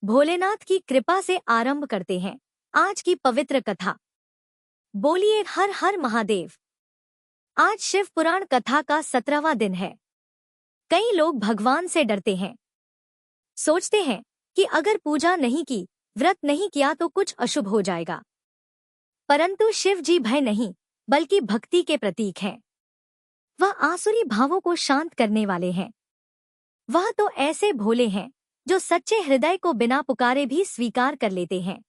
भोलेनाथ की कृपा से आरंभ करते हैं आज की पवित्र कथा। बोलिए हर हर महादेव। आज शिव पुराण कथा का 17वां दिन है। कई लोग भगवान से डरते हैं, सोचते हैं कि अगर पूजा नहीं की, व्रत नहीं किया तो कुछ अशुभ हो जाएगा। परंतु शिव जी भय नहीं, बल्कि भक्ति के प्रतीक हैं। वह आसुरी भावों को शांत करने वाले हैं। वह तो ऐसे भोले हैं जो सच्चे हृदय को बिना पुकारे भी स्वीकार कर लेते हैं।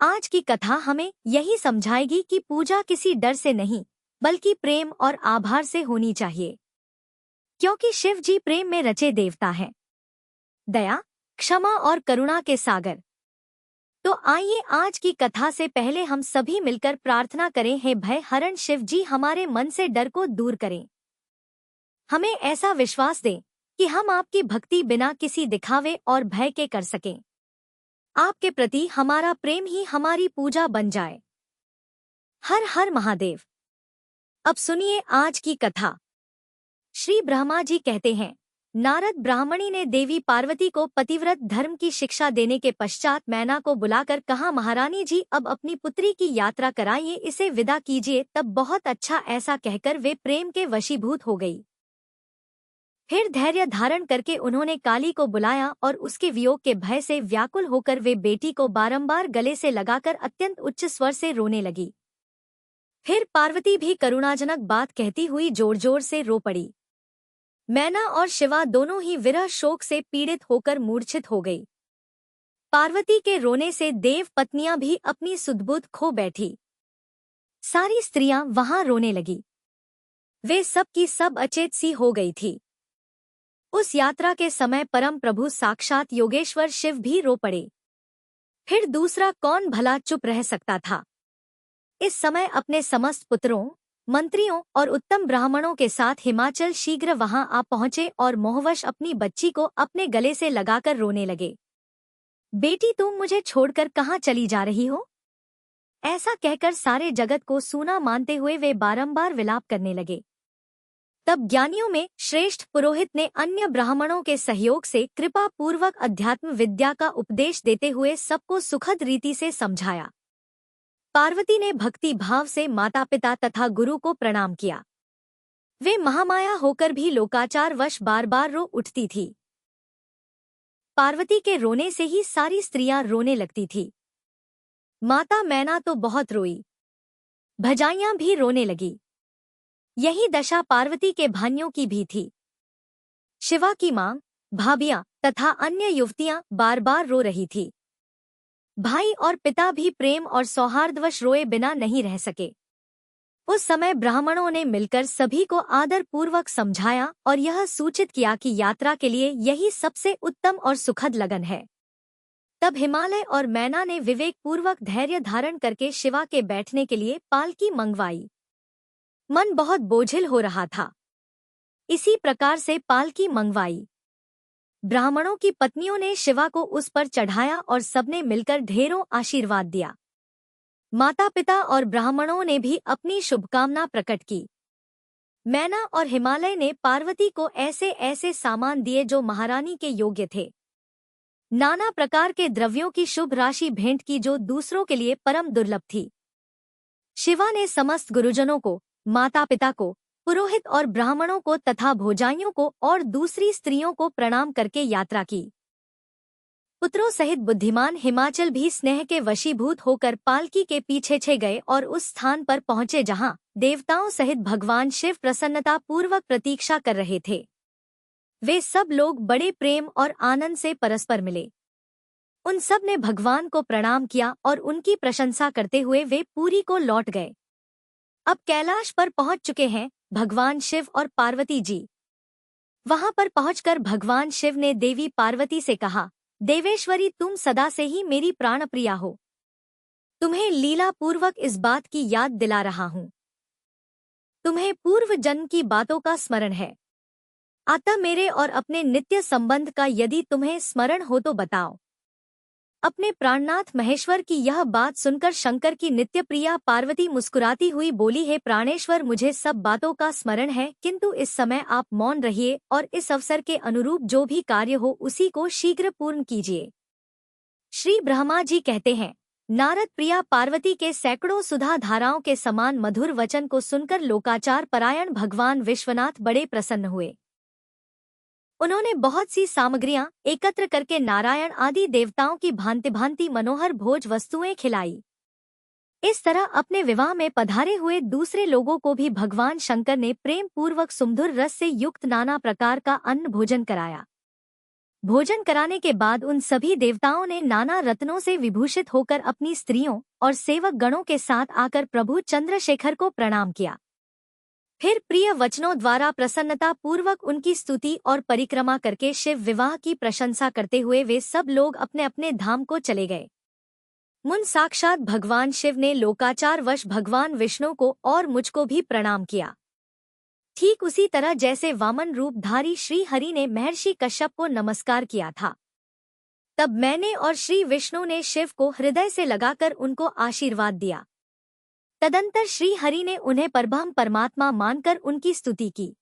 आज की कथा हमें यही समझाएगी कि पूजा किसी डर से नहीं, बल्कि प्रेम और आभार से होनी चाहिए, क्योंकि शिव जी प्रेम में रचे देवता हैं, दया, क्षमा और करुणा के सागर। तो आइए आज की कथा से पहले हम सभी मिलकर प्रार्थना करें। हे भय हरण शिव जी, हमारे मन से डर को दूर करें। हमें ऐसा विश्वास दें कि हम आपकी भक्ति बिना किसी दिखावे और भय के कर सकें। आपके प्रति हमारा प्रेम ही हमारी पूजा बन जाए। हर हर महादेव। अब सुनिए आज की कथा। श्री ब्रह्मा जी कहते हैं, नारद ब्राह्मणी ने देवी पार्वती को पतिव्रत धर्म की शिक्षा देने के पश्चात मैना को बुलाकर कहा, महारानी जी अब अपनी पुत्री की यात्रा कराइए, इसे विदा कीजिए। तब बहुत अच्छा ऐसा कहकर वे प्रेम के वशीभूत हो गई। फिर धैर्य धारण करके उन्होंने काली को बुलाया और उसके वियोग के भय से व्याकुल होकर वे बेटी को बारंबार गले से लगाकर अत्यंत उच्च स्वर से रोने लगी। फिर पार्वती भी करुणाजनक बात कहती हुई जोर जोर से रो पड़ी। मैना और शिवा दोनों ही विरह शोक से पीड़ित होकर मूर्छित हो गई। पार्वती के रोने से देव पत्नियां भी अपनी सुधबुद्ध खो बैठी। सारी स्त्रियां वहां रोने लगी। वे सब की सब अचेत सी हो गई थी। उस यात्रा के समय परम प्रभु साक्षात योगेश्वर शिव भी रो पड़े। फिर दूसरा कौन भला चुप रह सकता था। इस समय अपने समस्त पुत्रों, मंत्रियों और उत्तम ब्राह्मणों के साथ हिमाचल शीघ्र वहां आ पहुंचे और मोहवश अपनी बच्ची को अपने गले से लगाकर रोने लगे। बेटी, तुम मुझे छोड़कर कहाँ चली जा रही हो? ऐसा कहकर सारे जगत को सूना मानते हुए वे बारंबार विलाप करने लगे। तब ज्ञानियों में श्रेष्ठ पुरोहित ने अन्य ब्राह्मणों के सहयोग से कृपा पूर्वक अध्यात्म विद्या का उपदेश देते हुए सबको सुखद रीति से समझाया। पार्वती ने भक्ति भाव से माता पिता तथा गुरु को प्रणाम किया। वे महामाया होकर भी लोकाचार वश बार बार रो उठती थी। पार्वती के रोने से ही सारी स्त्रियां रोने लगती थी। माता मैना तो बहुत रोई, भजाइयां भी रोने लगी। यही दशा पार्वती के भाइयों की भी थी। शिवा की मां, भाभियां तथा अन्य युवतियां बार बार रो रही थी। भाई और पिता भी प्रेम और सौहार्दवश रोए बिना नहीं रह सके। उस समय ब्राह्मणों ने मिलकर सभी को आदर पूर्वक समझाया और यह सूचित किया कि यात्रा के लिए यही सबसे उत्तम और सुखद लगन है। तब हिमालय और मैना ने विवेक पूर्वक धैर्य धारण करके शिवा के बैठने के लिए पालकी मंगवाई। मन बहुत बोझिल हो रहा था, इसी प्रकार से पालकी मंगवाई। ब्राह्मणों की पत्नियों ने शिवा को उस पर चढ़ाया और सबने मिलकर ढेरों आशीर्वाद दिया। माता पिता और ब्राह्मणों ने भी अपनी शुभकामना प्रकट की। मैना और हिमालय ने पार्वती को ऐसे ऐसे सामान दिए जो महारानी के योग्य थे। नाना प्रकार के द्रव्यों की शुभ राशि भेंट की जो दूसरों के लिए परम दुर्लभ थी। शिवा ने समस्त गुरुजनों को, माता पिता को, पुरोहित और ब्राह्मणों को तथा भोजाइयों को और दूसरी स्त्रियों को प्रणाम करके यात्रा की। पुत्रों सहित बुद्धिमान हिमाचल भी स्नेह के वशीभूत होकर पालकी के पीछे गए और उस स्थान पर पहुंचे जहां देवताओं सहित भगवान शिव प्रसन्नता पूर्वक प्रतीक्षा कर रहे थे। वे सब लोग बड़े प्रेम और आनंद से परस्पर मिले। उन सब ने भगवान को प्रणाम किया और उनकी प्रशंसा करते हुए वे पुरी को लौट गए। अब कैलाश पर पहुंच चुके हैं भगवान शिव और पार्वती जी। वहां पर पहुंचकर भगवान शिव ने देवी पार्वती से कहा, देवेश्वरी, तुम सदा से ही मेरी प्राणप्रिया हो। तुम्हें लीला पूर्वक इस बात की याद दिला रहा हूं। तुम्हें पूर्व जन्म की बातों का स्मरण है। अतः मेरे और अपने नित्य संबंध का यदि तुम्हें स्मरण हो तो बताओ। अपने प्राणनाथ महेश्वर की यह बात सुनकर शंकर की नित्य प्रिया पार्वती मुस्कुराती हुई बोली, हे प्राणेश्वर, मुझे सब बातों का स्मरण है, किंतु इस समय आप मौन रहिए और इस अवसर के अनुरूप जो भी कार्य हो उसी को शीघ्र पूर्ण कीजिए। श्री ब्रह्मा जी कहते हैं, नारद प्रिया पार्वती के सैकड़ों सुधा धाराओं के समान मधुर वचन को सुनकर लोकाचार परायण भगवान विश्वनाथ बड़े प्रसन्न हुए। उन्होंने बहुत सी सामग्रियां एकत्र करके नारायण आदि देवताओं की भांति भांति मनोहर भोज वस्तुएं खिलाई। इस तरह अपने विवाह में पधारे हुए दूसरे लोगों को भी भगवान शंकर ने प्रेम पूर्वक सुमधुर रस से युक्त नाना प्रकार का अन्न भोजन कराया। भोजन कराने के बाद उन सभी देवताओं ने नाना रत्नों से विभूषित होकर अपनी स्त्रियों और सेवक गणों के साथ आकर प्रभु चंद्रशेखर को प्रणाम किया। फिर प्रिय वचनों द्वारा प्रसन्नता पूर्वक उनकी स्तुति और परिक्रमा करके शिव विवाह की प्रशंसा करते हुए वे सब लोग अपने अपने धाम को चले गए। मुन साक्षात भगवान शिव ने लोकाचार वश भगवान विष्णु को और मुझको भी प्रणाम किया। ठीक उसी तरह जैसे वामन रूपधारी श्री हरि ने महर्षि कश्यप को नमस्कार किया था, तब मैंने और श्री विष्णु ने शिव को हृदय से लगाकर उनको आशीर्वाद दिया। तदंतर श्री हरि ने उन्हें परब्रह्म परमात्मा मानकर उनकी स्तुति की।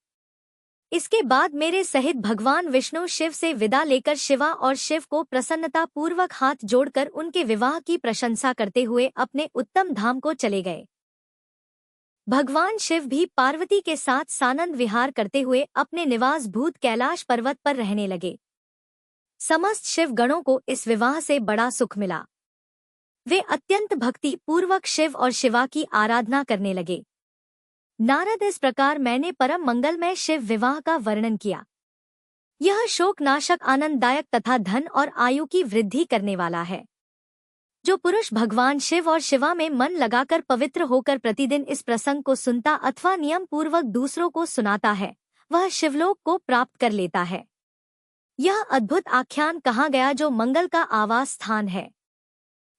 इसके बाद मेरे सहित भगवान विष्णु शिव से विदा लेकर शिवा और शिव को प्रसन्नता पूर्वक हाथ जोड़कर उनके विवाह की प्रशंसा करते हुए अपने उत्तम धाम को चले गए। भगवान शिव भी पार्वती के साथ सानंद विहार करते हुए अपने निवास भूत कैलाश पर्वत पर रहने लगे। समस्त शिव गणों को इस विवाह से बड़ा सुख मिला। वे अत्यंत भक्ति पूर्वक शिव और शिवा की आराधना करने लगे। नारद, इस प्रकार मैंने परम मंगलमय शिव विवाह का वर्णन किया। यह शोकनाशक, आनंददायक तथा धन और आयु की वृद्धि करने वाला है। जो पुरुष भगवान शिव और शिवा में मन लगाकर पवित्र होकर प्रतिदिन इस प्रसंग को सुनता अथवा नियम पूर्वक दूसरों को सुनाता है, वह शिवलोक को प्राप्त कर लेता है। यह अद्भुत आख्यान कहा गया जो मंगल का आवास स्थान है।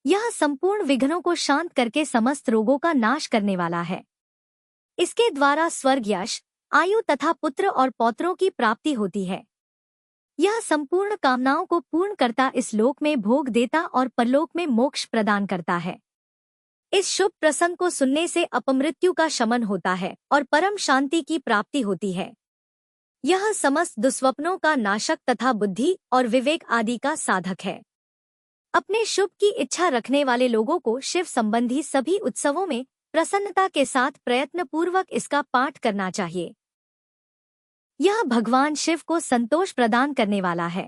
यह संपूर्ण विघ्नों को शांत करके समस्त रोगों का नाश करने वाला है। इसके द्वारा स्वर्ग, यश, आयु तथा पुत्र और पौत्रों की प्राप्ति होती है। यह संपूर्ण कामनाओं को पूर्ण करता इस लोक में भोग देता और परलोक में मोक्ष प्रदान करता है। इस शुभ प्रसंग को सुनने से अपमृत्यु का शमन होता है और परम शांति की प्राप्ति होती है। यह समस्त दुस्वप्नों का नाशक तथा बुद्धि और विवेक आदि का साधक है। अपने शुभ की इच्छा रखने वाले लोगों को शिव संबंधी सभी उत्सवों में प्रसन्नता के साथ प्रयत्न पूर्वक इसका पाठ करना चाहिए। यह भगवान शिव को संतोष प्रदान करने वाला है।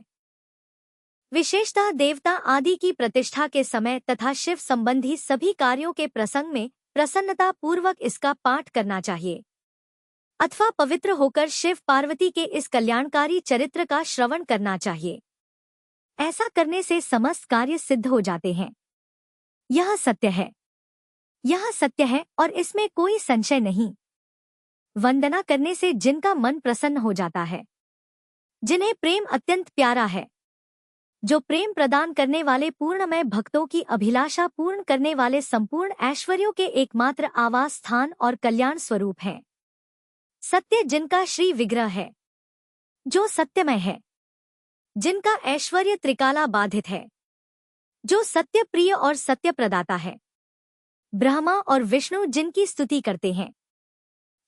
विशेषतः देवता आदि की प्रतिष्ठा के समय तथा शिव संबंधी सभी कार्यों के प्रसंग में प्रसन्नता पूर्वक इसका पाठ करना चाहिए, अथवा पवित्र होकर शिव पार्वती के इस कल्याणकारी चरित्र का श्रवण करना चाहिए। ऐसा करने से समस्त कार्य सिद्ध हो जाते हैं। यह सत्य है, यह सत्य है और इसमें कोई संशय नहीं। वंदना करने से जिनका मन प्रसन्न हो जाता है, जिन्हें प्रेम अत्यंत प्यारा है, जो प्रेम प्रदान करने वाले पूर्णमय भक्तों की अभिलाषा पूर्ण करने वाले संपूर्ण ऐश्वर्यों के एकमात्र आवास स्थान और कल्याण स्वरूप हैं। सत्य जिनका श्री विग्रह है, जो सत्यमय है, जिनका ऐश्वर्य त्रिकाला बाधित है, जो सत्य प्रिय और सत्य प्रदाता है। ब्रह्मा और विष्णु जिनकी स्तुति करते हैं,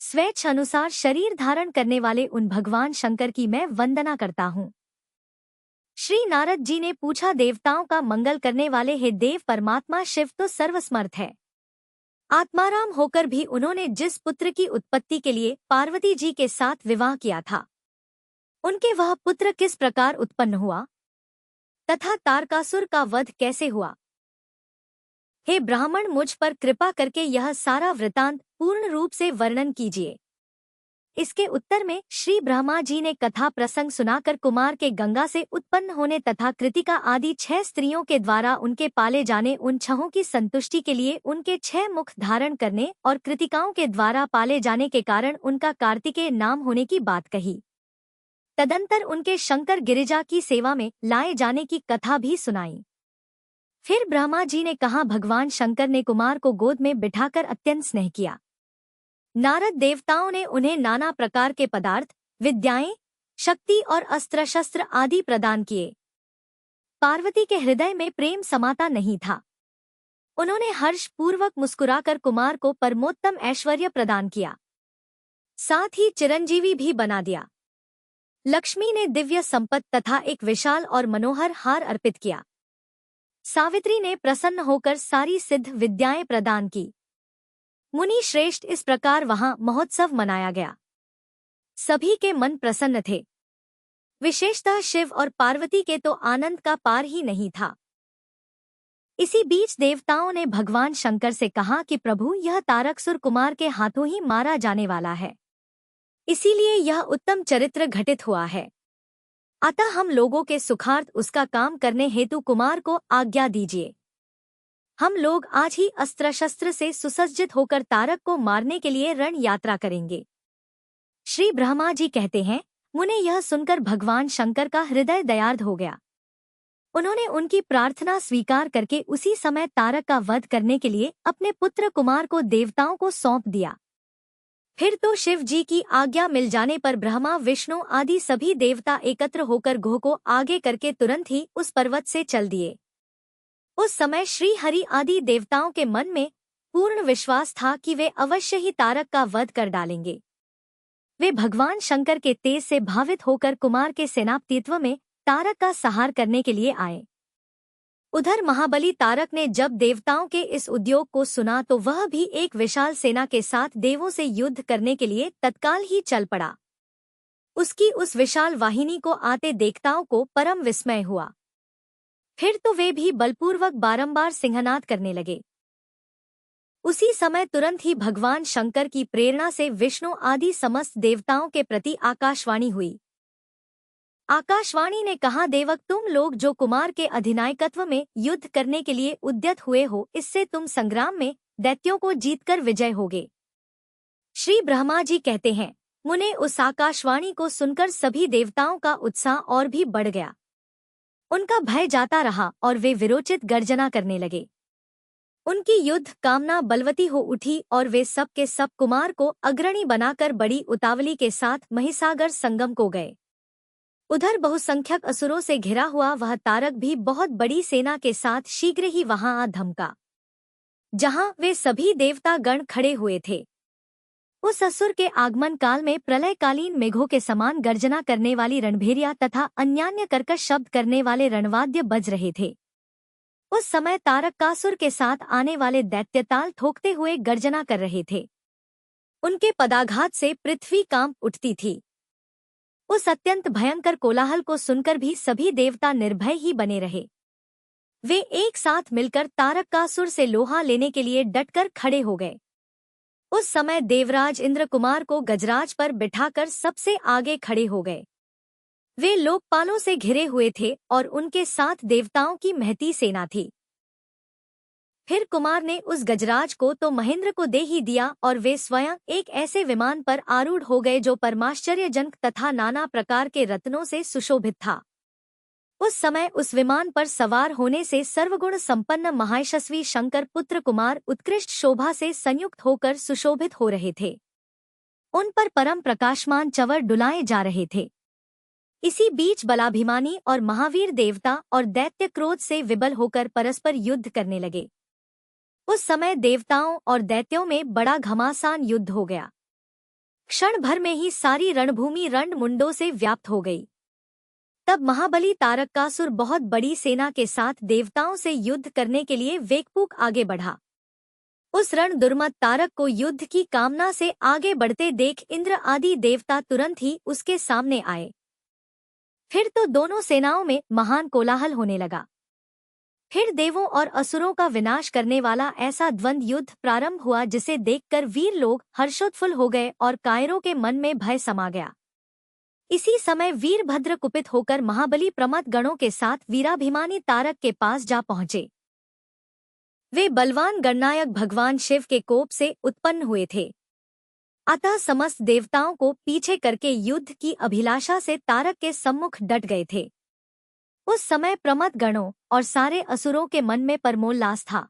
स्वेच्छ अनुसार शरीर धारण करने वाले उन भगवान शंकर की मैं वंदना करता हूँ। श्री नारद जी ने पूछा, देवताओं का मंगल करने वाले हे देव, परमात्मा शिव तो सर्वसमर्थ है। आत्माराम होकर भी उन्होंने जिस पुत्र की उत्पत्ति के लिए पार्वती जी के साथ विवाह किया था, उनके वह पुत्र किस प्रकार उत्पन्न हुआ तथा तारकासुर का वध कैसे हुआ? हे ब्राह्मण, मुझ पर कृपा करके यह सारा वृतांत पूर्ण रूप से वर्णन कीजिए। इसके उत्तर में श्री ब्रह्मा जी ने कथा प्रसंग सुनाकर कुमार के गंगा से उत्पन्न होने तथा कृतिका आदि 6 स्त्रियों के द्वारा उनके पाले जाने, उन 6 की संतुष्टि के लिए उनके 6 मुख धारण करने और कृतिकाओं के द्वारा पाले जाने के कारण उनका कार्तिकेय नाम होने की बात कही। तदंतर उनके शंकर गिरिजा की सेवा में लाए जाने की कथा भी सुनाई। फिर ब्रह्मा जी ने कहा, भगवान शंकर ने कुमार को गोद में बिठाकर अत्यंत स्नेह किया। नारद देवताओं ने उन्हें नाना प्रकार के पदार्थ, विद्याएं, शक्ति और अस्त्र शस्त्र आदि प्रदान किए। पार्वती के हृदय में प्रेम समाता नहीं था। उन्होंने हर्ष पूर्वक मुस्कुराकर कुमार को परमोत्तम ऐश्वर्य प्रदान किया, साथ ही चिरंजीवी भी बना दिया। लक्ष्मी ने दिव्य संपत्ति तथा एक विशाल और मनोहर हार अर्पित किया। सावित्री ने प्रसन्न होकर सारी सिद्ध विद्याएं प्रदान की। मुनि श्रेष्ठ, इस प्रकार वहां महोत्सव मनाया गया। सभी के मन प्रसन्न थे। विशेषतः शिव और पार्वती के तो आनंद का पार ही नहीं था। इसी बीच देवताओं ने भगवान शंकर से कहा कि प्रभु, यह तारकासुर कुमार के हाथों ही मारा जाने वाला है, इसीलिए यह उत्तम चरित्र घटित हुआ है। अतः हम लोगों के सुखार्थ उसका काम करने हेतु कुमार को आज्ञा दीजिए। हम लोग आज ही अस्त्र शस्त्र से सुसज्जित होकर तारक को मारने के लिए रण यात्रा करेंगे। श्री ब्रह्मा जी कहते हैं, मुने यह सुनकर भगवान शंकर का हृदय दयार्द हो गया। उन्होंने उनकी प्रार्थना स्वीकार करके उसी समय तारक का वध करने के लिए अपने पुत्र कुमार को देवताओं को सौंप दिया। फिर तो शिव जी की आज्ञा मिल जाने पर ब्रह्मा, विष्णु आदि सभी देवता एकत्र होकर गोह को आगे करके तुरंत ही उस पर्वत से चल दिए। उस समय श्री हरि आदि देवताओं के मन में पूर्ण विश्वास था कि वे अवश्य ही तारक का वध कर डालेंगे। वे भगवान शंकर के तेज से भावित होकर कुमार के सेनापतित्व में तारक का संहार करने के लिए आए। उधर महाबली तारक ने जब देवताओं के इस उद्योग को सुना तो वह भी एक विशाल सेना के साथ देवों से युद्ध करने के लिए तत्काल ही चल पड़ा। उसकी उस विशाल वाहिनी को आते देवताओं को परम विस्मय हुआ। फिर तो वे भी बलपूर्वक बारंबार सिंहनाद करने लगे। उसी समय तुरंत ही भगवान शंकर की प्रेरणा से विष्णु आदि समस्त देवताओं के प्रति आकाशवाणी हुई। आकाशवाणी ने कहा, देवक, तुम लोग जो कुमार के अधिनायकत्व में युद्ध करने के लिए उद्यत हुए हो, इससे तुम संग्राम में दैत्यों को जीतकर विजय होगे। श्री ब्रह्मा जी कहते हैं, मुने उस आकाशवाणी को सुनकर सभी देवताओं का उत्साह और भी बढ़ गया। उनका भय जाता रहा और वे विरोचित गर्जना करने लगे। उनकी युद्ध कामना बलवती हो उठी और वे सब के सब कुमार को अग्रणी बनाकर बड़ी उतावली के साथ महिसागर संगम को गए। उधर बहुसंख्यक असुरों से घिरा हुआ वह तारक भी बहुत बड़ी सेना के साथ शीघ्र ही वहां आ धमका, जहां वे सभी देवता गण खड़े हुए थे। उस असुर के आगमन काल में प्रलयकालीन मेघों के समान गर्जना करने वाली रणभेरिया तथा अन्यान्य कर्कश शब्द करने वाले रणवाद्य बज रहे थे। उस समय तारकासुर के साथ आने वाले दैत्य ताल ठोकते हुए गर्जना कर रहे थे। उनके पदाघात से पृथ्वी कांप उठती थी। उस अत्यंत भयंकर कोलाहल को सुनकर भी सभी देवता निर्भय ही बने रहे। वे एक साथ मिलकर तारकासुर से लोहा लेने के लिए डटकर खड़े हो गए। उस समय देवराज इंद्र कुमार को गजराज पर बिठाकर सबसे आगे खड़े हो गए। वे लोकपालों से घिरे हुए थे और उनके साथ देवताओं की महती सेना थी। फिर कुमार ने उस गजराज को तो महेंद्र को दे ही दिया और वे स्वयं एक ऐसे विमान पर आरूढ़ हो गए जो परमाश्चर्यजनक तथा नाना प्रकार के रत्नों से सुशोभित था। उस समय उस विमान पर सवार होने से सर्वगुण संपन्न महायशस्वी शंकर पुत्र कुमार उत्कृष्ट शोभा से संयुक्त होकर सुशोभित हो रहे थे। उन पर परम प्रकाशमान चंवर डुलाए जा रहे थे। इसी बीच बलाभिमानी और महावीर देवता और दैत्य क्रोध से विबल होकर परस्पर युद्ध करने लगे। उस समय देवताओं और दैत्यों में बड़ा घमासान युद्ध हो गया। क्षण भर में ही सारी रणभूमि रणमुंडों से व्याप्त हो गई। तब महाबली तारकासुर बहुत बड़ी सेना के साथ देवताओं से युद्ध करने के लिए वेगपूक आगे बढ़ा। उस रण दुर्मत तारक को युद्ध की कामना से आगे बढ़ते देख इंद्र आदि देवता तुरंत ही उसके सामने आए। फिर तो दोनों सेनाओं में महान कोलाहल होने लगा। फिर देवों और असुरों का विनाश करने वाला ऐसा द्वंद्व युद्ध प्रारंभ हुआ जिसे देखकर वीर लोग हर्षोत्फुल्ल हो गए और कायरों के मन में भय समा गया। इसी समय वीरभद्र कुपित होकर महाबली प्रमथ गणों के साथ वीराभिमानी तारक के पास जा पहुंचे। वे बलवान गणनायक भगवान शिव के कोप से उत्पन्न हुए थे। अतः समस्त देवताओं को पीछे करके युद्ध की अभिलाषा से तारक के सम्मुख डट गए थे। उस समय प्रमथ गणों और सारे असुरों के मन में परमोल्लास था।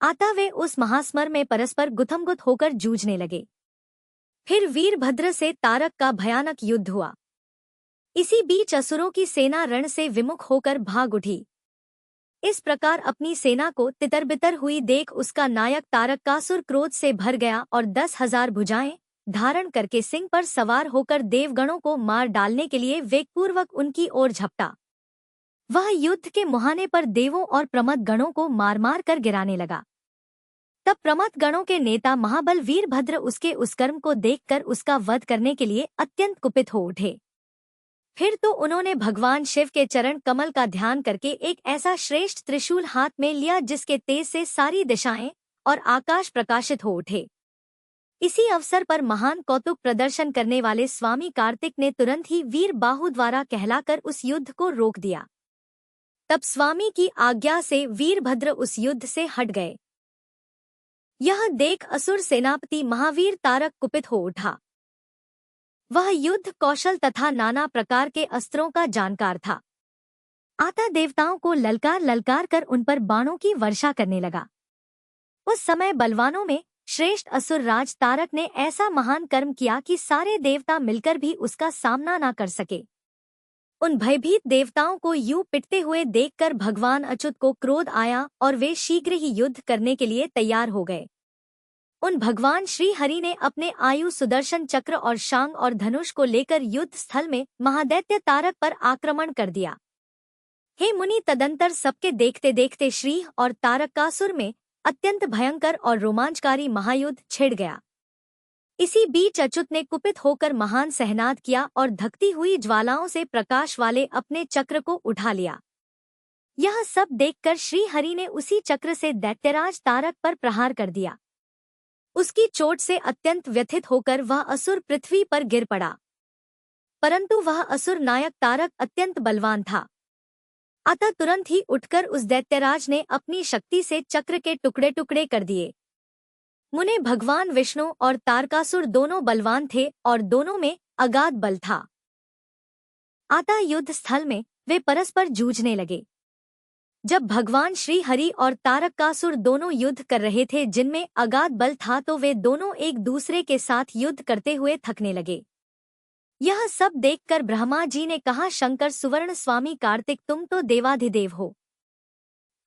अतः वे उस महास्मर में परस्पर गुथमगुथ होकर जूझने लगे। फिर वीरभद्र से तारक का भयानक युद्ध हुआ। इसी बीच असुरों की सेना रण से विमुख होकर भाग उठी। इस प्रकार अपनी सेना को तितरबितर हुई देख उसका नायक तारकासुर क्रोध से भर गया और 10,000 भुजाएं धारण करके सिंह पर सवार होकर देवगणों को मार डालने के लिए वेगपूर्वक उनकी ओर झपटा। वह युद्ध के मुहाने पर देवों और प्रमथ गणों को मार मार कर गिराने लगा। तब प्रमथ गणों के नेता महाबल वीरभद्र उसके उस कर्म को देखकर उसका वध करने के लिए अत्यंत कुपित हो उठे। फिर तो उन्होंने भगवान शिव के चरण कमल का ध्यान करके एक ऐसा श्रेष्ठ त्रिशूल हाथ में लिया जिसके तेज से सारी दिशाएं और आकाश प्रकाशित हो उठे। इसी अवसर पर महान कौतुक प्रदर्शन करने वाले स्वामी कार्तिक ने तुरंत ही वीर बाहु द्वारा कहलाकर उस युद्ध को रोक दिया। तब स्वामी की आज्ञा से वीरभद्र उस युद्ध से हट गए। यह देख असुर सेनापति महावीर तारक कुपित हो उठा। वह युद्ध कौशल तथा नाना प्रकार के अस्त्रों का जानकार था। आता देवताओं को ललकार ललकार कर उन पर बाणों की वर्षा करने लगा। उस समय बलवानों में श्रेष्ठ असुर राज तारक ने ऐसा महान कर्म किया कि सारे देवता मिलकर भी उसका सामना न कर सके। उन भयभीत देवताओं को यूं पिटते हुए देखकर भगवान अच्युत को क्रोध आया और वे शीघ्र ही युद्ध करने के लिए तैयार हो गए। उन भगवान श्री हरि ने अपने आयु सुदर्शन चक्र और शांग और धनुष को लेकर युद्ध स्थल में महादैत्य तारक पर आक्रमण कर दिया। हे मुनि, तदंतर सबके देखते देखते श्री और तारकासुर में अत्यंत भयंकर और रोमांचकारी महायुद्ध छिड़ गया। इसी बीच अच्युत ने कुपित होकर महान सहनाद किया और धकती हुई ज्वालाओं से प्रकाश वाले अपने चक्र को उठा लिया। यह सब देखकर श्री हरि ने उसी चक्र से दैत्यराज तारक पर प्रहार कर दिया। उसकी चोट से अत्यंत व्यथित होकर वह असुर पृथ्वी पर गिर पड़ा, परंतु वह असुर नायक तारक अत्यंत बलवान था। अतः तुरंत ही उठकर उस दैत्यराज ने अपनी शक्ति से चक्र के टुकड़े टुकड़े कर दिए। मुने, भगवान विष्णु और तारकासुर दोनों बलवान थे और दोनों में अगाध बल था। अतः युद्ध स्थल में वे परस्पर जूझने लगे। जब भगवान श्री हरि और तारकासुर दोनों युद्ध कर रहे थे जिनमें अगाध बल था, तो वे दोनों एक दूसरे के साथ युद्ध करते हुए थकने लगे। यह सब देखकर ब्रह्मा जी ने कहा, शंकर सुवर्ण स्वामी कार्तिक, तुम तो देवाधिदेव हो।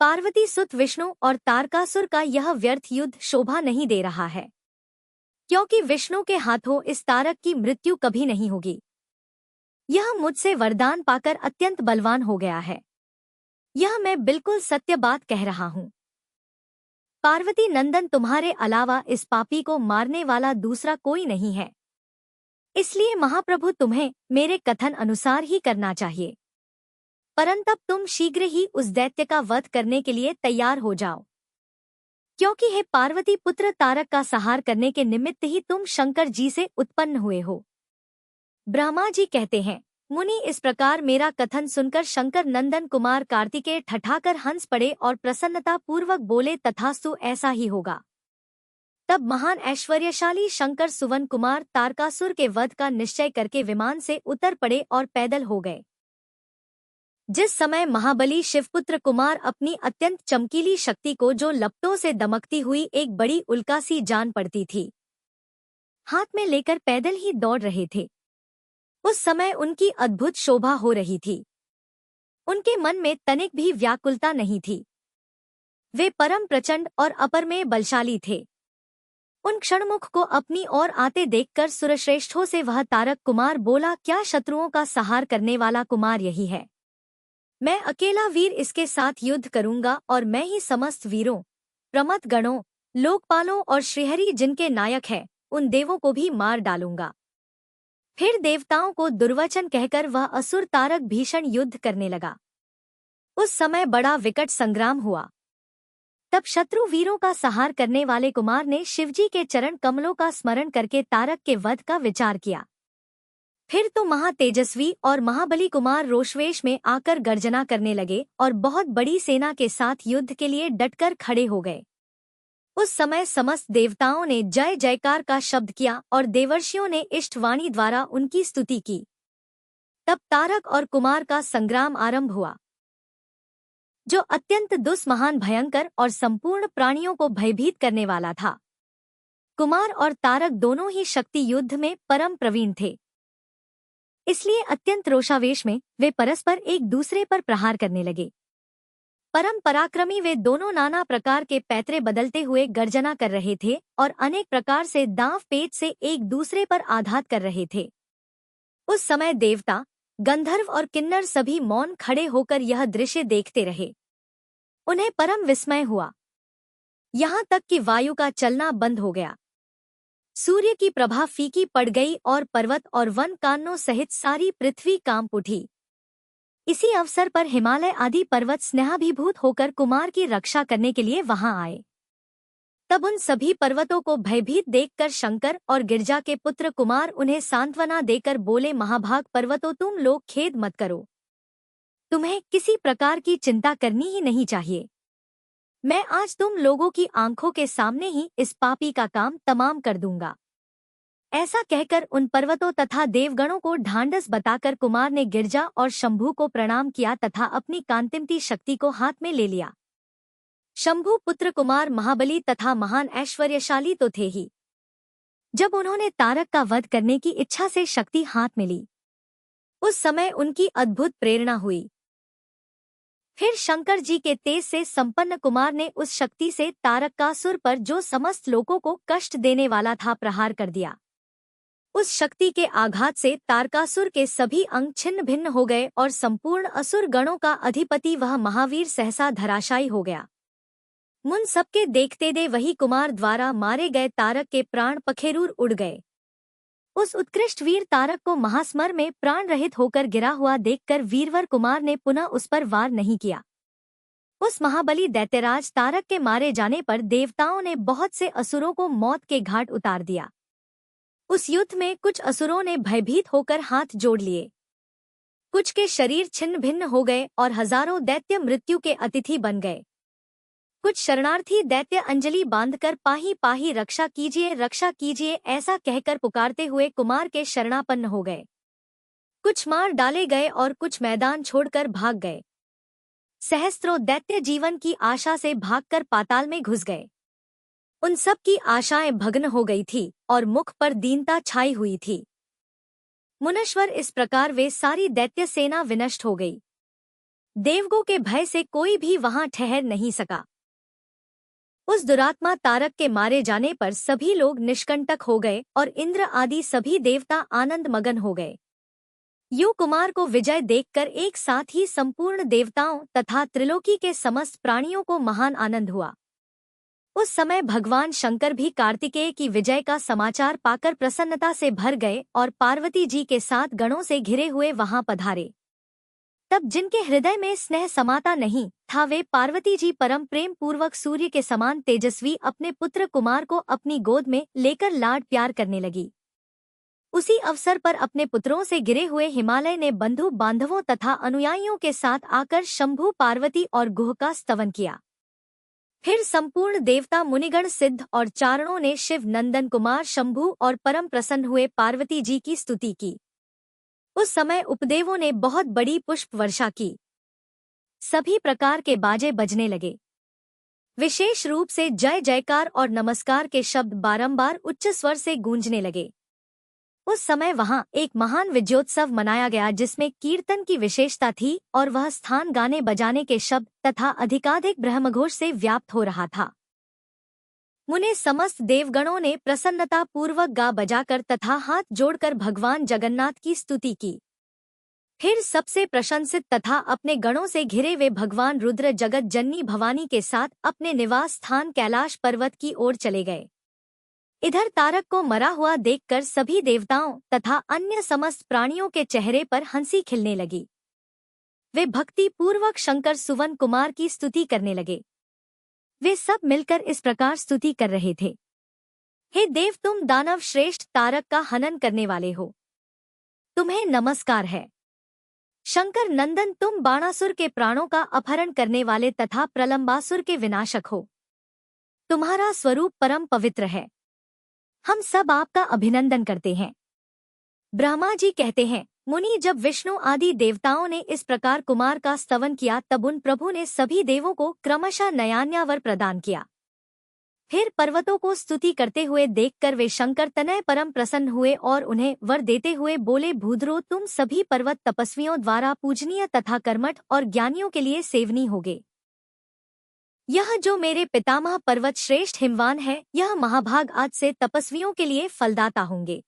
पार्वती सुत विष्णु और तारकासुर का यह व्यर्थ युद्ध शोभा नहीं दे रहा है, क्योंकि विष्णु के हाथों इस तारक की मृत्यु कभी नहीं होगी। यह मुझसे वरदान पाकर अत्यंत बलवान हो गया है। यह मैं बिल्कुल सत्य बात कह रहा हूँ। पार्वती नंदन, तुम्हारे अलावा इस पापी को मारने वाला दूसरा कोई नहीं है, इसलिए महाप्रभु तुम्हें मेरे कथन अनुसार ही करना चाहिए। परंतु तुम शीघ्र ही उस दैत्य का वध करने के लिए तैयार हो जाओ, क्योंकि हे पार्वती पुत्र, तारक का संहार करने के निमित्त ही तुम शंकर जी से उत्पन्न हुए हो। ब्रह्मा जी कहते हैं, मुनि, इस प्रकार मेरा कथन सुनकर शंकर नंदन कुमार कार्तिकेय ठठाकर हंस पड़े और प्रसन्नता पूर्वक बोले, तथास्तु, ऐसा ही होगा। तब महान ऐश्वर्यशाली शंकर सुवन कुमार तारकासुर के वध का निश्चय करके विमान से उतर पड़े और पैदल हो गए। जिस समय महाबली शिवपुत्र कुमार अपनी अत्यंत चमकीली शक्ति को, जो लपटों से दमकती हुई एक बड़ी उल्का सी जान पड़ती थी, हाथ में लेकर पैदल ही दौड़ रहे थे, उस समय उनकी अद्भुत शोभा हो रही थी। उनके मन में तनिक भी व्याकुलता नहीं थी। वे परम प्रचंड और अपरमेय बलशाली थे। उन क्षणमुख को अपनी ओर आते देखकर सुरश्रेष्ठों से वह तारक कुमार बोला, क्या शत्रुओं का संहार करने वाला कुमार यही है? मैं अकेला वीर इसके साथ युद्ध करूंगा और मैं ही समस्त वीरों, प्रमथ गणों, लोकपालों और श्रीहरि जिनके नायक है, उन देवों को भी मार डालूंगा। फिर देवताओं को दुर्वचन कहकर वह असुर तारक भीषण युद्ध करने लगा। उस समय बड़ा विकट संग्राम हुआ। तब शत्रु वीरों का संहार करने वाले कुमार ने शिवजी के चरण कमलों का स्मरण करके तारक के वध का विचार किया। फिर तो महातेजस्वी और महाबली कुमार रोषवेश में आकर गर्जना करने लगे और बहुत बड़ी सेना के साथ युद्ध के लिए डटकर खड़े हो गए। उस समय समस्त देवताओं ने जय जयकार का शब्द किया और देवर्षियों ने इष्टवाणी द्वारा उनकी स्तुति की। तब तारक और कुमार का संग्राम आरंभ हुआ, जो अत्यंत दुस्महान, भयंकर और संपूर्ण प्राणियों को भयभीत करने वाला था। कुमार और तारक दोनों ही शक्ति युद्ध में परम प्रवीण थे, इसलिए अत्यंत रोषावेश में वे परस्पर एक दूसरे पर प्रहार करने लगे। परम पराक्रमी वे दोनों नाना प्रकार के पैतरे बदलते हुए गर्जना कर रहे थे और अनेक प्रकार से दांव पेच से एक दूसरे पर आघात कर रहे थे। उस समय देवता, गंधर्व और किन्नर सभी मौन खड़े होकर यह दृश्य देखते रहे। उन्हें परम विस्मय हुआ। यहाँ तक कि वायु का चलना बंद हो गया। सूर्य की प्रभा फीकी पड़ गई और पर्वत और वन कानों सहित सारी पृथ्वी कांप उठी। इसी अवसर पर हिमालय आदि पर्वत स्नेहाभिभूत होकर कुमार की रक्षा करने के लिए वहां आए। तब उन सभी पर्वतों को भयभीत देखकर शंकर और गिरजा के पुत्र कुमार उन्हें सांत्वना देकर बोले, महाभाग पर्वतों, तुम लोग खेद मत करो। तुम्हें किसी प्रकार की चिंता करनी ही नहीं चाहिए। मैं आज तुम लोगों की आंखों के सामने ही इस पापी का काम तमाम कर दूंगा। ऐसा कहकर उन पर्वतों तथा देवगणों को ढांढस बताकर कुमार ने गिरजा और शंभू को प्रणाम किया तथा अपनी कांतिमती शक्ति को हाथ में ले लिया। शंभू पुत्र कुमार महाबली तथा महान ऐश्वर्यशाली तो थे ही। जब उन्होंने तारक का वध करने की इच्छा से शक्ति हाथ में ली, उस समय उनकी अद्भुत प्रेरणा हुई। फिर शंकर जी के तेज से संपन्न कुमार ने उस शक्ति से तारकासुर पर, जो समस्त लोगों को कष्ट देने वाला था, प्रहार कर दिया। उस शक्ति के आघात से तारकासुर के सभी अंग छिन्न भिन्न हो गए और संपूर्ण असुर गणों का अधिपति वह महावीर सहसा धराशायी हो गया। मुन सबके देखते दे वही कुमार द्वारा मारे गए तारक के प्राण पखेरूर उड़ गए। उस उत्कृष्ट वीर तारक को महास्मर में प्राण रहित होकर गिरा हुआ देखकर वीरवर कुमार ने पुनः उस पर वार नहीं किया। उस महाबली दैत्यराज तारक के मारे जाने पर देवताओं ने बहुत से असुरों को मौत के घाट उतार दिया। उस युद्ध में कुछ असुरों ने भयभीत होकर हाथ जोड़ लिए, कुछ के शरीर छिन्न भिन्न हो गए और हजारों दैत्य मृत्यु के अतिथि बन गए। कुछ शरणार्थी दैत्य अंजलि बांधकर पाही पाही रक्षा कीजिए ऐसा कहकर पुकारते हुए कुमार के शरणापन्न हो गए। कुछ मार डाले गए और कुछ मैदान छोड़कर भाग गए। सहस्त्रों दैत्य जीवन की आशा से भागकर पाताल में घुस गए। उन सब की आशाएं भग्न हो गई थी और मुख पर दीनता छाई हुई थी। मुनीश्वर, इस प्रकार वे सारी दैत्य सेना विनष्ट हो गई। देवगों के भय से कोई भी वहां ठहर नहीं सका। उस दुरात्मा तारक के मारे जाने पर सभी लोग निष्कंटक हो गए और इंद्र आदि सभी देवता आनंद मगन हो गए। यूं कुमार को विजय देखकर एक साथ ही संपूर्ण देवताओं तथा त्रिलोकी के समस्त प्राणियों को महान आनंद हुआ। उस समय भगवान शंकर भी कार्तिकेय की विजय का समाचार पाकर प्रसन्नता से भर गए और पार्वती जी के साथ गणों से घिरे हुए वहां पधारे। तब जिनके हृदय में स्नेह समाता नहीं था, वे पार्वती जी परम प्रेम पूर्वक सूर्य के समान तेजस्वी अपने पुत्र कुमार को अपनी गोद में लेकर लाड प्यार करने लगी। उसी अवसर पर अपने पुत्रों से गिरे हुए हिमालय ने बंधु बांधवों तथा अनुयायियों के साथ आकर शंभु, पार्वती और गुह का स्तवन किया। फिर संपूर्ण देवता, मुनिगण, सिद्ध और चारणों ने शिव नंदन कुमार शंभु और परम प्रसन्न हुए पार्वती जी की स्तुति की। उस समय उपदेवों ने बहुत बड़ी पुष्प वर्षा की। सभी प्रकार के बाजे बजने लगे। विशेष रूप से जय जयकार और नमस्कार के शब्द बारंबार उच्च स्वर से गूंजने लगे। उस समय वहां एक महान विजयोत्सव मनाया गया, जिसमें कीर्तन की विशेषता थी और वह स्थान गाने बजाने के शब्द तथा अधिकाधिक ब्रह्मघोष से व्याप्त हो रहा था। मुने समस्त देवगणों ने प्रसन्नता पूर्वक गा बजाकर तथा हाथ जोड़कर भगवान जगन्नाथ की स्तुति की। फिर सबसे प्रशंसित तथा अपने गणों से घिरे वे भगवान रुद्र जगत जननी भवानी के साथ अपने निवास स्थान कैलाश पर्वत की ओर चले गए। इधर तारक को मरा हुआ देखकर सभी देवताओं तथा अन्य समस्त प्राणियों के चेहरे पर हंसी खिलने लगी। वे भक्ति पूर्वक शंकर सुवन कुमार की स्तुति करने लगे। वे सब मिलकर इस प्रकार स्तुति कर रहे थे, हे देव, तुम दानव श्रेष्ठ तारक का हनन करने वाले हो, तुम्हें नमस्कार है। शंकर नंदन, तुम बाणासुर के प्राणों का अपहरण करने वाले तथा प्रलंबासुर के विनाशक हो। तुम्हारा स्वरूप परम पवित्र है। हम सब आपका अभिनंदन करते हैं। ब्रह्मा जी कहते हैं, मुनि, जब विष्णु आदि देवताओं ने इस प्रकार कुमार का स्तवन किया, तब उन प्रभु ने सभी देवों को क्रमशः नयान्या वर प्रदान किया। फिर पर्वतों को स्तुति करते हुए देखकर वे शंकर तनय परम प्रसन्न हुए और उन्हें वर देते हुए बोले, भूधरो, तुम सभी पर्वत तपस्वियों द्वारा पूजनीय तथा कर्मठ और ज्ञानियों के लिए सेवनी होगे। यह जो मेरे पितामह पर्वत श्रेष्ठ हिमवान है, यह महाभाग आज से तपस्वियों के लिए फलदाता होंगे।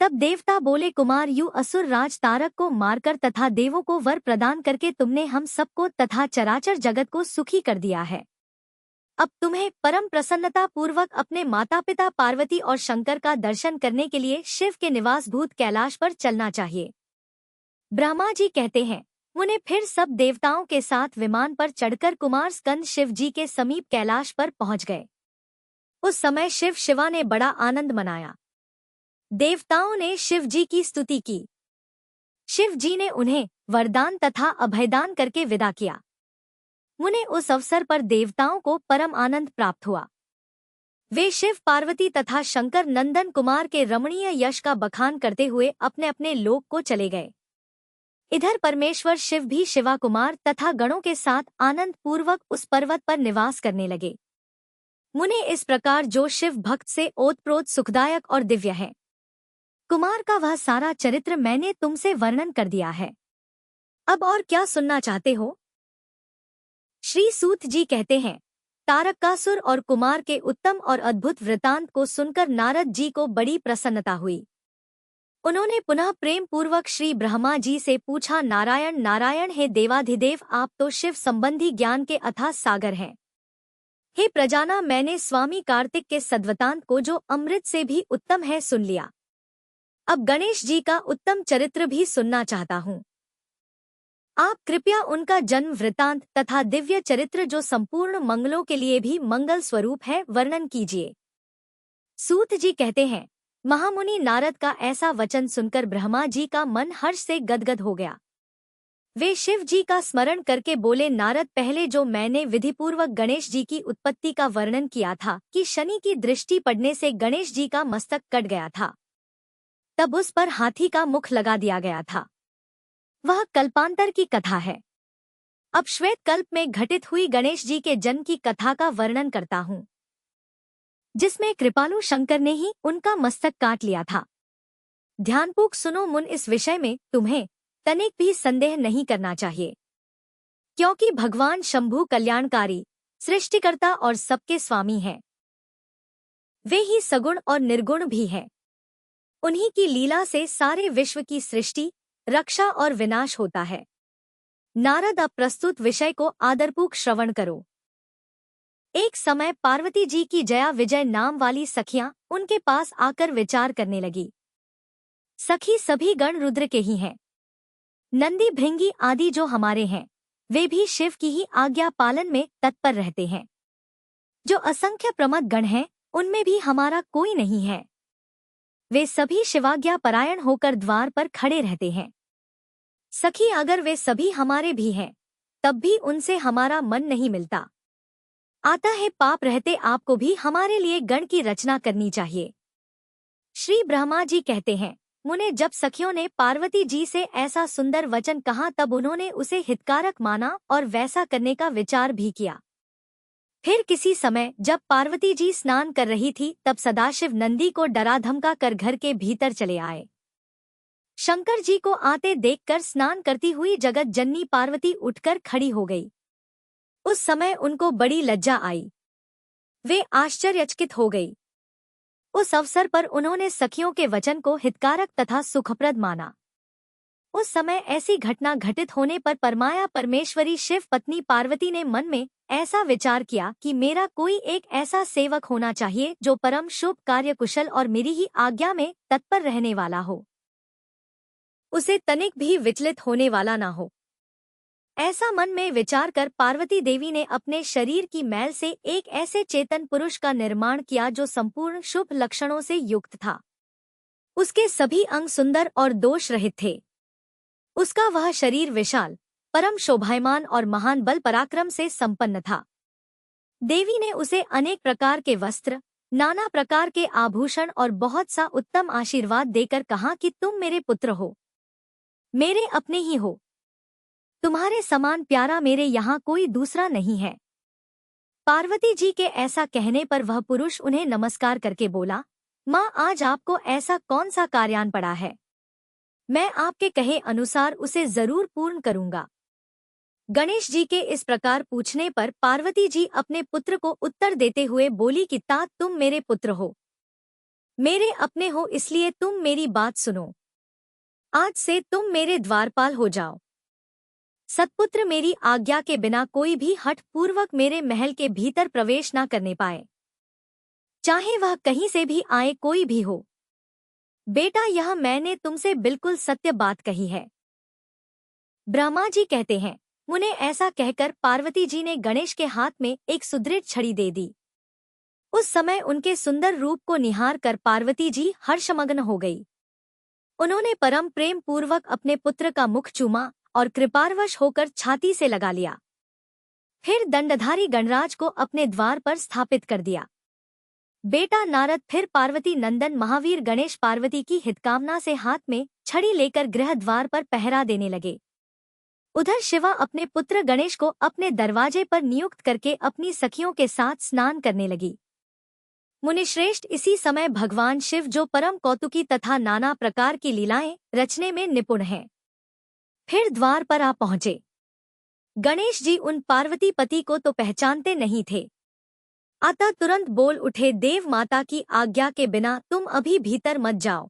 तब देवता बोले, कुमार, यू असुर राज तारक को मारकर तथा देवों को वर प्रदान करके तुमने हम सबको तथा चराचर जगत को सुखी कर दिया है। अब तुम्हें परम प्रसन्नता पूर्वक अपने माता पिता पार्वती और शंकर का दर्शन करने के लिए शिव के निवास भूत कैलाश पर चलना चाहिए। ब्रह्मा जी कहते हैं, मुने फिर सब देवताओं के साथ विमान पर चढ़कर कुमार स्कंद शिव जी के समीप कैलाश पर पहुंच गए। उस समय शिव शिवा ने बड़ा आनंद मनाया। देवताओं ने शिव जी की स्तुति की। शिव जी ने उन्हें वरदान तथा अभयदान करके विदा किया। मुने उस अवसर पर देवताओं को परम आनंद प्राप्त हुआ। वे शिव पार्वती तथा शंकर नंदन कुमार के रमणीय यश का बखान करते हुए अपने अपने लोक को चले गए। इधर परमेश्वर शिव भी शिवा कुमार तथा गणों के साथ आनंद पूर्वक उस पर्वत पर निवास करने लगे। मुने इस प्रकार जो शिव भक्त से ओतप्रोत सुखदायक और दिव्य है, कुमार का वह सारा चरित्र मैंने तुमसे वर्णन कर दिया है। अब और क्या सुनना चाहते हो? श्री सूत जी कहते हैं, तारकासुर और कुमार के उत्तम और अद्भुत वृतांत को सुनकर नारद जी को बड़ी प्रसन्नता हुई। उन्होंने पुनः प्रेम पूर्वक श्री ब्रह्मा जी से पूछा, नारायण नारायण, हे देवाधिदेव, आप तो शिव संबंधी ज्ञान के अथाह सागर हैं। हे प्रजाना, मैंने स्वामी कार्तिक के सद्वृतांत को, जो अमृत से भी उत्तम है, सुन लिया। अब गणेश जी का उत्तम चरित्र भी सुनना चाहता हूँ। आप कृपया उनका जन्म वृतांत तथा दिव्य चरित्र, जो संपूर्ण मंगलों के लिए भी मंगल स्वरूप है, वर्णन कीजिए। सूत जी कहते हैं, महामुनि नारद का ऐसा वचन सुनकर ब्रह्मा जी का मन हर्ष से गदगद हो गया। वे शिव जी का स्मरण करके बोले, नारद, पहले जो मैंने विधिपूर्वक गणेश जी की उत्पत्ति का वर्णन किया था कि शनि की दृष्टि पड़ने से गणेश जी का मस्तक कट गया था, तब उस पर हाथी का मुख लगा दिया गया था, वह कल्पांतर की कथा है। अब श्वेत कल्प में घटित हुई गणेश जी के जन्म की कथा का वर्णन करता हूँ, जिसमें कृपालु शंकर ने ही उनका मस्तक काट लिया था। ध्यानपूर्वक सुनो मुन, इस विषय में तुम्हें तनिक भी संदेह नहीं करना चाहिए, क्योंकि भगवान शंभु कल्याणकारी, सृष्टिकर्ता और सबके स्वामी हैं। वे ही सगुण और निर्गुण भी हैं। उन्हीं की लीला से सारे विश्व की सृष्टि, रक्षा और विनाश होता है। नारद, अब प्रस्तुत विषय को आदरपूर्वक श्रवण करो। एक समय पार्वती जी की जया विजय नाम वाली सखियां उनके पास आकर विचार करने लगी। सखी सभी गण रुद्र के ही हैं। नंदी भृंगी आदि जो हमारे हैं, वे भी शिव की ही आज्ञा पालन में तत्पर रहते हैं। जो असंख्य प्रमद गण हैं, उनमें भी हमारा कोई नहीं है। वे सभी शिवाज्ञा परायण होकर द्वार पर खड़े रहते हैं। सखी, अगर वे सभी हमारे भी हैं, तब भी उनसे हमारा मन नहीं मिलता। आता है पाप रहते आपको भी हमारे लिए गण की रचना करनी चाहिए। श्री ब्रह्मा जी कहते हैं, मुने, जब सखियों ने पार्वती जी से ऐसा सुंदर वचन कहा, तब उन्होंने उसे हितकारक माना और वैसा करने का विचार भी किया। फिर किसी समय जब पार्वती जी स्नान कर रही थी, तब सदाशिव नंदी को डरा धमका कर घर के भीतर चले आए। शंकर जी को आते देखकर स्नान करती हुई जगत जननी पार्वती उठकर खड़ी हो गई। उस समय उनको बड़ी लज्जा आई। वे आश्चर्यचकित हो गई। उस अवसर पर उन्होंने सखियों के वचन को हितकारक तथा सुखप्रद माना। उस समय ऐसी घटना घटित होने पर परमाया परमेश्वरी शिव पत्नी पार्वती ने मन में ऐसा विचार किया कि मेरा कोई एक ऐसा सेवक होना चाहिए जो परम शुभ कार्य कुशल और मेरी ही आज्ञा में तत्पर रहने वाला हो, उसे तनिक भी विचलित होने वाला ना हो। ऐसा मन में विचार कर पार्वती देवी ने अपने शरीर की मैल से एक ऐसे चेतन पुरुष का निर्माण किया जो संपूर्ण शुभ लक्षणों से युक्त था। उसके सभी अंग सुंदर और दोष रहित थे। उसका वह शरीर विशाल, परम शोभायमान और महान बल पराक्रम से संपन्न था। देवी ने उसे अनेक प्रकार के वस्त्र, नाना प्रकार के आभूषण और बहुत सा उत्तम आशीर्वाद देकर कहा कि तुम मेरे पुत्र हो, मेरे अपने ही हो। तुम्हारे समान प्यारा मेरे यहाँ कोई दूसरा नहीं है। पार्वती जी के ऐसा कहने पर वह पुरुष उन्हें नमस्कार करके बोला, माँ, आज आपको ऐसा कौन सा कार्यान पड़ा है? मैं आपके कहे अनुसार उसे जरूर पूर्ण करूंगा। गणेश जी के इस प्रकार पूछने पर पार्वती जी अपने पुत्र को उत्तर देते हुए बोली कि तात तुम मेरे पुत्र हो। मेरे अपने हो इसलिए तुम मेरी बात सुनो। आज से तुम मेरे द्वारपाल हो जाओ। सतपुत्र मेरी आज्ञा के बिना कोई भी हठ पूर्वक मेरे महल के भीतर प्रवेश न करने पाए, चाहे वह कहीं से भी आए, कोई भी हो। बेटा, यह मैंने तुमसे बिल्कुल सत्य बात कही है। ब्रह्मा जी कहते हैं, मुने ऐसा कहकर पार्वती जी ने गणेश के हाथ में एक सुदृढ़ छड़ी दे दी। उस समय उनके सुंदर रूप को निहार कर पार्वती जी हर्षमग्न हो गई। उन्होंने परम प्रेम पूर्वक अपने पुत्र का मुख चूमा और कृपारवश होकर छाती से लगा लिया। फिर दंडधारी गणराज को अपने द्वार पर स्थापित कर दिया। बेटा नारद फिर पार्वती नंदन महावीर गणेश पार्वती की हितकामना से हाथ में छड़ी लेकर गृह द्वार पर पहरा देने लगे। उधर शिवा अपने पुत्र गणेश को अपने दरवाजे पर नियुक्त करके अपनी सखियों के साथ स्नान करने लगी। मुनिश्रेष्ठ, इसी समय भगवान शिव, जो परम कौतुकी तथा नाना प्रकार की लीलाएं रचने में निपुण हैं, फिर द्वार पर आ पहुंचे। गणेश जी उन पार्वती पति को तो पहचानते नहीं थे, अतः तुरंत बोल उठे, देव माता की आज्ञा के बिना तुम अभी भीतर मत जाओ।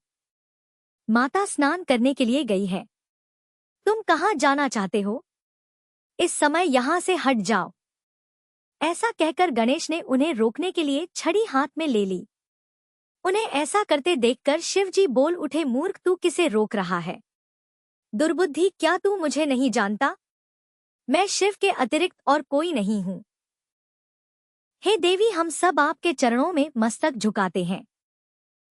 माता स्नान करने के लिए गई है, तुम कहाँ जाना चाहते हो? इस समय यहाँ से हट जाओ। ऐसा कहकर गणेश ने उन्हें रोकने के लिए छड़ी हाथ में ले ली। उन्हें ऐसा करते देखकर शिवजी बोल उठे, मूर्ख, तू किसे रोक रहा है? दुर्बुद्धि, क्या तू मुझे नहीं जानता? मैं शिव के अतिरिक्त और कोई नहीं हूँ। हे देवी, हम सब आपके चरणों में मस्तक झुकाते हैं।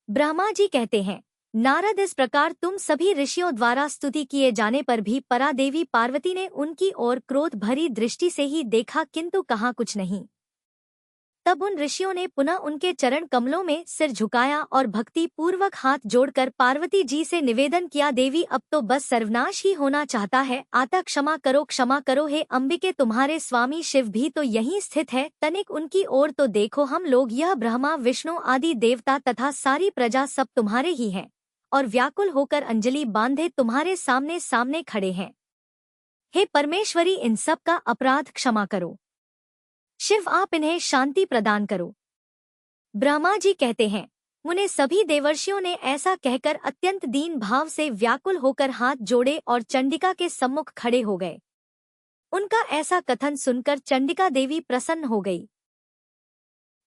ब्रह्मा जी कहते हैं, नारद, इस प्रकार तुम सभी ऋषियों द्वारा स्तुति किए जाने पर भी परादेवी पार्वती ने उनकी ओर क्रोध भरी दृष्टि से ही देखा, किंतु कहा कुछ नहीं। तब उन ऋषियों ने पुनः उनके चरण कमलों में सिर झुकाया और भक्ति पूर्वक हाथ जोड़कर पार्वती जी से निवेदन किया, देवी, अब तो बस सर्वनाश ही होना चाहता है, अतः क्षमा करो, क्षमा करो। हे अंबिके, तुम्हारे स्वामी शिव भी तो यहीं स्थित है, तनिक उनकी ओर तो देखो। हम लोग, यह ब्रह्मा विष्णु आदि देवता तथा सारी प्रजा सब तुम्हारे ही हैं और व्याकुल होकर अंजलि बांधे तुम्हारे सामने सामने खड़े हैं। हे परमेश्वरी, इन सब का अपराध क्षमा करो। शिव, आप इन्हें शांति प्रदान करो। ब्रह्मा जी कहते हैं, मुने सभी देवर्षियों ने ऐसा कहकर अत्यंत दीन भाव से व्याकुल होकर हाथ जोड़े और चंडिका के सम्मुख खड़े हो गए। उनका ऐसा कथन सुनकर चंडिका देवी प्रसन्न हो गई।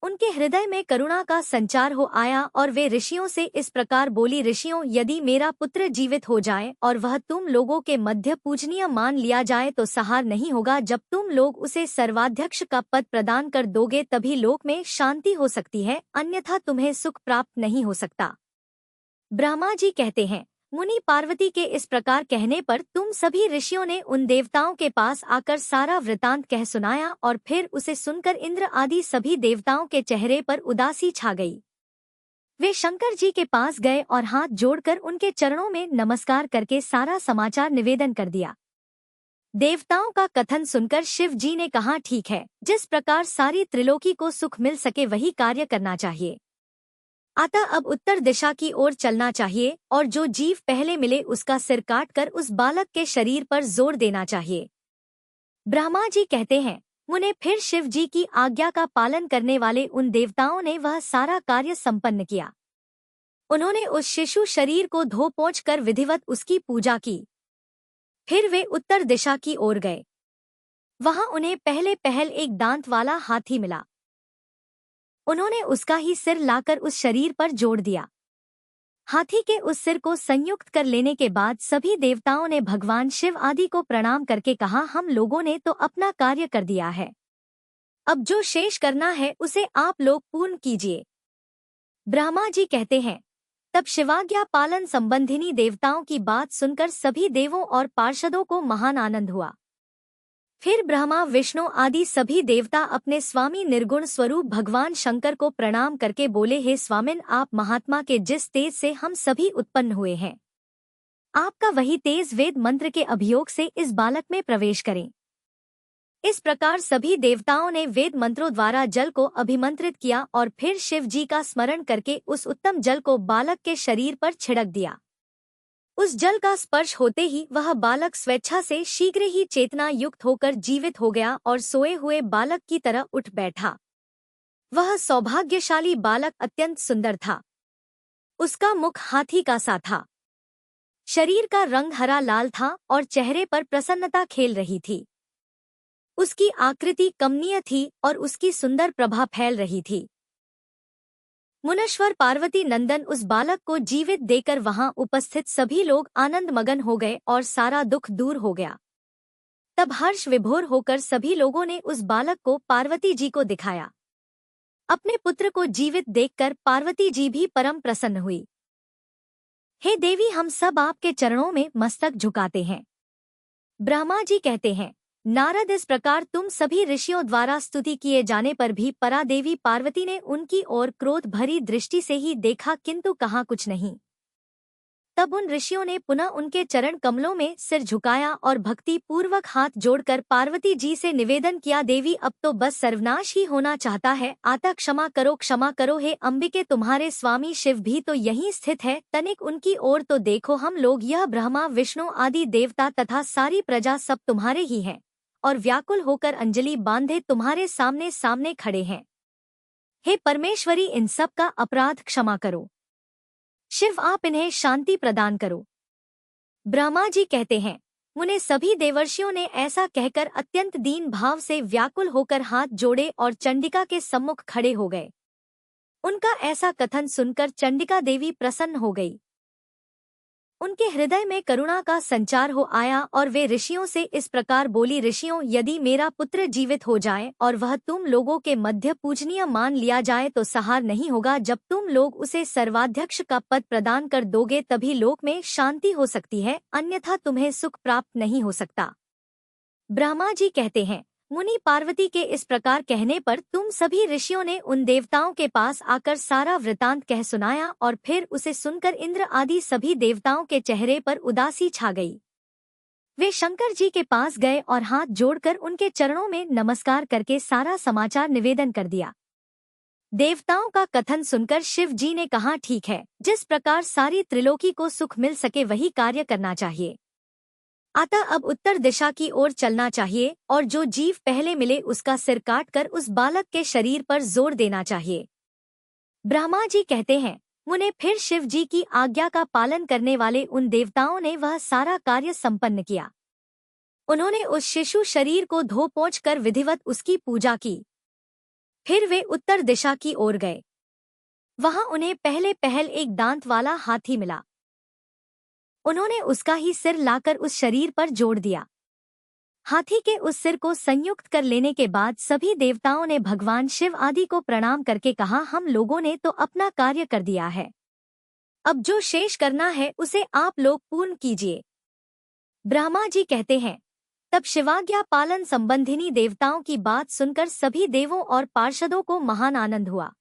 उनके हृदय में करुणा का संचार हो आया और वे ऋषियों से इस प्रकार बोली, ऋषियों, यदि मेरा पुत्र जीवित हो जाए और वह तुम लोगों के मध्य पूजनीय मान लिया जाए तो सहार नहीं होगा। जब तुम लोग उसे सर्वाध्यक्ष का पद प्रदान कर दोगे तभी लोक में शांति हो सकती है, अन्यथा तुम्हें सुख प्राप्त नहीं हो सकता। ब्रह्मा जी कहते हैं, मुनि पार्वती के इस प्रकार कहने पर तुम सभी ऋषियों ने उन देवताओं के पास आकर सारा वृतांत कह सुनाया और फिर उसे सुनकर इंद्र आदि सभी देवताओं के चेहरे पर उदासी छा गई। वे शंकर जी के पास गए और हाथ जोड़कर उनके चरणों में नमस्कार करके सारा समाचार निवेदन कर दिया। देवताओं का कथन सुनकर शिव जी ने कहा, ठीक है, जिस प्रकार सारी त्रिलोकी को सुख मिल सके वही कार्य करना चाहिए। अतः अब उत्तर दिशा की ओर चलना चाहिए और जो जीव पहले मिले उसका सिर काटकर उस बालक के शरीर पर जोर देना चाहिए। ब्रह्मा जी कहते हैं, मुने फिर शिव जी की आज्ञा का पालन करने वाले उन देवताओं ने वह सारा कार्य संपन्न किया। उन्होंने उस शिशु शरीर को धो पोंछ कर विधिवत उसकी पूजा की। फिर वे उत्तर दिशा की ओर गए। वहां उन्हें पहले पहल एक दांत वाला हाथी मिला। उन्होंने उसका ही सिर लाकर उस शरीर पर जोड़ दिया। हाथी के उस सिर को संयुक्त कर लेने के बाद सभी देवताओं ने भगवान शिव आदि को प्रणाम करके कहा, हम लोगों ने तो अपना कार्य कर दिया है, अब जो शेष करना है उसे आप लोग पूर्ण कीजिए। ब्रह्मा जी कहते हैं, तब शिवाज्ञा पालन संबंधिनी देवताओं की बात सुनकर सभी देवों और पार्षदों को महान आनंद हुआ। फिर ब्रह्मा विष्णु आदि सभी देवता अपने स्वामी निर्गुण स्वरूप भगवान शंकर को प्रणाम करके बोले, हे स्वामिन, आप महात्मा के जिस तेज से हम सभी उत्पन्न हुए हैं, आपका वही तेज वेद मंत्र के अभियोग से इस बालक में प्रवेश करें। इस प्रकार सभी देवताओं ने वेद मंत्रों द्वारा जल को अभिमंत्रित किया और फिर शिव जी का स्मरण करके उस उत्तम जल को बालक के शरीर पर छिड़क दिया। उस जल का स्पर्श होते ही वह बालक स्वेच्छा से शीघ्र ही चेतना युक्त होकर जीवित हो गया और सोए हुए बालक की तरह उठ बैठा। वह सौभाग्यशाली बालक अत्यंत सुंदर था। उसका मुख हाथी का सा था। शरीर का रंग हरा लाल था और चेहरे पर प्रसन्नता खेल रही थी। उसकी आकृति कमनीय थी और उसकी सुंदर प्रभा फैल रही थी। मुनीश्वर पार्वती नंदन उस बालक को जीवित देकर वहां उपस्थित सभी लोग आनंद मगन हो गए और सारा दुख दूर हो गया। तब हर्ष विभोर होकर सभी लोगों ने उस बालक को पार्वती जी को दिखाया। अपने पुत्र को जीवित देखकर पार्वती जी भी परम प्रसन्न हुई। हे देवी, हम सब आपके चरणों में मस्तक झुकाते हैं। ब्रह्मा जी कहते हैं, नारद, इस प्रकार तुम सभी ऋषियों द्वारा स्तुति किए जाने पर भी परादेवी पार्वती ने उनकी ओर क्रोध भरी दृष्टि से ही देखा, किंतु कहा कुछ नहीं। तब उन ऋषियों ने पुनः उनके चरण कमलों में सिर झुकाया और भक्ति पूर्वक हाथ जोड़कर पार्वती जी से निवेदन किया, देवी अब तो बस सर्वनाश ही होना चाहता है, अतः क्षमा करो, क्षमा करो। हे अंबिके, तुम्हारे स्वामी शिव भी तो यहीं स्थित है, तनिक उनकी ओर तो देखो। हम लोग, यह ब्रह्मा विष्णु आदि देवता तथा सारी प्रजा सब तुम्हारे ही हैं और व्याकुल होकर अंजलि बांधे तुम्हारे सामने सामने खड़े हैं। हे परमेश्वरी, इन सब का अपराध क्षमा करो। शिव, आप इन्हें शांति प्रदान करो। ब्रह्मा जी कहते हैं, मुने सभी देवर्षियों ने ऐसा कहकर अत्यंत दीन भाव से व्याकुल होकर हाथ जोड़े और चंडिका के सम्मुख खड़े हो गए। उनका ऐसा कथन सुनकर चंडिका देवी प्रसन्न हो गई। उनके हृदय में करुणा का संचार हो आया और वे ऋषियों से इस प्रकार बोली, ऋषियों, यदि मेरा पुत्र जीवित हो जाए और वह तुम लोगों के मध्य पूजनीय मान लिया जाए तो सहार नहीं होगा। जब तुम लोग उसे सर्वाध्यक्ष का पद प्रदान कर दोगे तभी लोक में शांति हो सकती है, अन्यथा तुम्हें सुख प्राप्त नहीं हो सकता। ब्रह्मा जी कहते हैं, मुनि, पार्वती के इस प्रकार कहने पर तुम सभी ऋषियों ने उन देवताओं के पास आकर सारा वृतांत कह सुनाया और फिर उसे सुनकर इंद्र आदि सभी देवताओं के चेहरे पर उदासी छा गई। वे शंकर जी के पास गए और हाथ जोड़कर उनके चरणों में नमस्कार करके सारा समाचार निवेदन कर दिया। देवताओं का कथन सुनकर शिव जी ने कहा, ठीक है, जिस प्रकार सारी त्रिलोकी को सुख मिल सके वही कार्य करना चाहिए। अतः अब उत्तर दिशा की ओर चलना चाहिए और जो जीव पहले मिले उसका सिर काटकर उस बालक के शरीर पर जोर देना चाहिए। ब्रह्मा जी कहते हैं, मुने, फिर शिव जी की आज्ञा का पालन करने वाले उन देवताओं ने वह सारा कार्य संपन्न किया। उन्होंने उस शिशु शरीर को धो पोंछ कर विधिवत उसकी पूजा की। फिर वे उत्तर दिशा की ओर गए। वहां उन्हें पहले पहल एक दांत वाला हाथी मिला। उन्होंने उसका ही सिर लाकर उस शरीर पर जोड़ दिया। हाथी के उस सिर को संयुक्त कर लेने के बाद सभी देवताओं ने भगवान शिव आदि को प्रणाम करके कहा, हम लोगों ने तो अपना कार्य कर दिया है, अब जो शेष करना है उसे आप लोग पूर्ण कीजिए। ब्रह्मा जी कहते हैं, तब शिवाज्ञा पालन संबंधिनी देवताओं की बात सुनकर सभी देवों और पार्षदों को महान आनंद हुआ।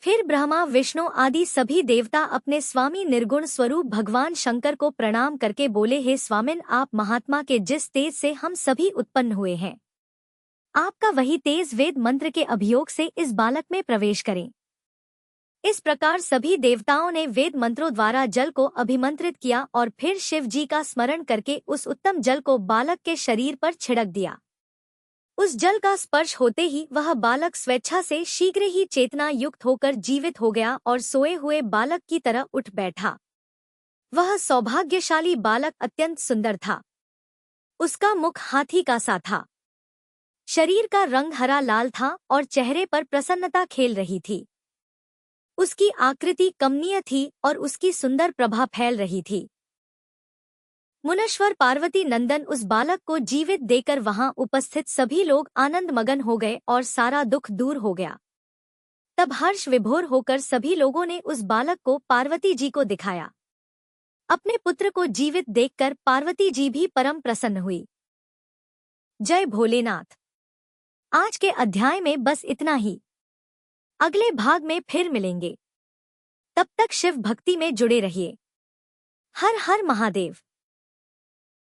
फिर ब्रह्मा विष्णु आदि सभी देवता अपने स्वामी निर्गुण स्वरूप भगवान शंकर को प्रणाम करके बोले, हे स्वामिन, आप महात्मा के जिस तेज से हम सभी उत्पन्न हुए हैं, आपका वही तेज वेद मंत्र के अभियोग से इस बालक में प्रवेश करें। इस प्रकार सभी देवताओं ने वेद मंत्रों द्वारा जल को अभिमंत्रित किया और फिर शिव जी का स्मरण करके उस उत्तम जल को बालक के शरीर पर छिड़क दिया। उस जल का स्पर्श होते ही वह बालक स्वेच्छा से शीघ्र ही चेतना युक्त होकर जीवित हो गया और सोए हुए बालक की तरह उठ बैठा। वह सौभाग्यशाली बालक अत्यंत सुंदर था। उसका मुख हाथी का सा था। शरीर का रंग हरा लाल था और चेहरे पर प्रसन्नता खेल रही थी। उसकी आकृति कमनीय थी और उसकी सुंदर प्रभा फैल रही थी। मुनीश्वर पार्वती नंदन उस बालक को जीवित देकर वहां उपस्थित सभी लोग आनंद मगन हो गए और सारा दुख दूर हो गया। तब हर्ष विभोर होकर सभी लोगों ने उस बालक को पार्वती जी को दिखाया। अपने पुत्र को जीवित देखकर पार्वती जी भी परम प्रसन्न हुई। जय भोलेनाथ। आज के अध्याय में बस इतना ही। अगले भाग में फिर मिलेंगे। तब तक शिव भक्ति में जुड़े रहिए। हर हर महादेव।